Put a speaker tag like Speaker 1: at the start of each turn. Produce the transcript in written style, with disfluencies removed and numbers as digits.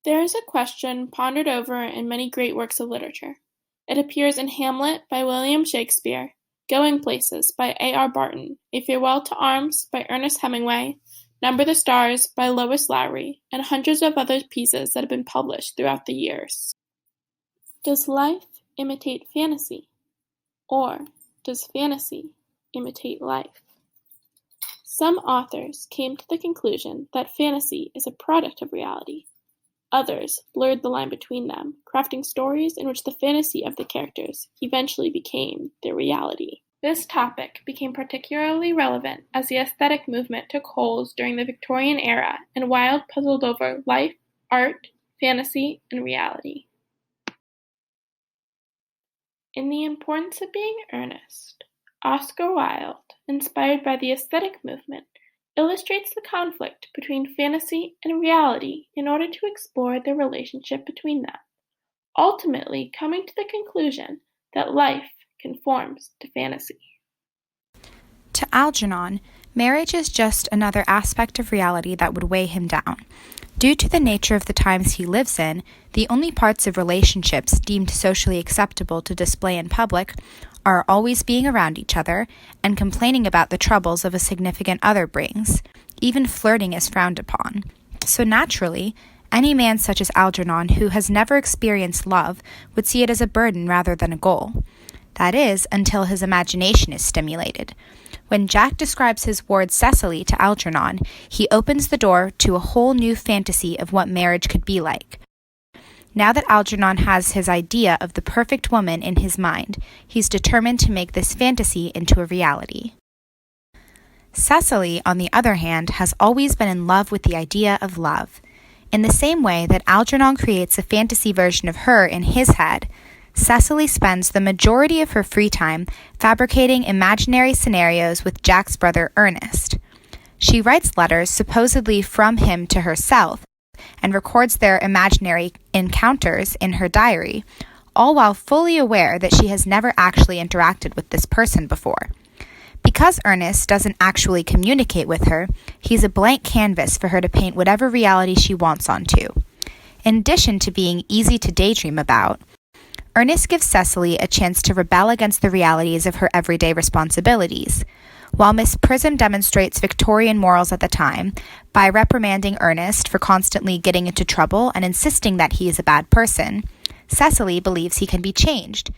Speaker 1: There is a question pondered over in many great works of literature. It appears in Hamlet by William Shakespeare, Going Places by A. R. Barton, A Farewell to Arms by Ernest Hemingway, Number the Stars by Lois Lowry, and hundreds of other pieces that have been published throughout the years. Does life imitate fantasy? Or does fantasy imitate life? Some authors came to the conclusion that fantasy is a product of reality. Others blurred the line between them, crafting stories in which the fantasy of the characters eventually became their reality. This topic became particularly relevant as the aesthetic movement took hold during the Victorian era and Wilde puzzled over life, art, fantasy, and reality. In The Importance of Being Earnest, Oscar Wilde, inspired by the aesthetic movement, illustrates the conflict between fantasy and reality in order to explore the relationship between them, ultimately coming to the conclusion that life conforms to fantasy.
Speaker 2: To Algernon, marriage is just another aspect of reality that would weigh him down. Due to the nature of the times he lives in, the only parts of relationships deemed socially acceptable to display in public are always being around each other and complaining about the troubles of a significant other brings. Even flirting is frowned upon. So naturally, any man such as Algernon who has never experienced love would see it as a burden rather than a goal. That is, until his imagination is stimulated. When Jack describes his ward Cecily to Algernon, he opens the door to a whole new fantasy of what marriage could be like. Now that Algernon has his idea of the perfect woman in his mind, he's determined to make this fantasy into a reality. Cecily, on the other hand, has always been in love with the idea of love. In the same way that Algernon creates a fantasy version of her in his head, Cecily spends the majority of her free time fabricating imaginary scenarios with Jack's brother Ernest. She writes letters supposedly from him to herself and records their imaginary encounters in her diary, all while fully aware that she has never actually interacted with this person before. Because Ernest doesn't actually communicate with her, he's a blank canvas for her to paint whatever reality she wants onto. In addition to being easy to daydream about, Ernest gives Cecily a chance to rebel against the realities of her everyday responsibilities. While Miss Prism demonstrates Victorian morals at the time by reprimanding Ernest for constantly getting into trouble and insisting that he is a bad person, Cecily believes he can be changed.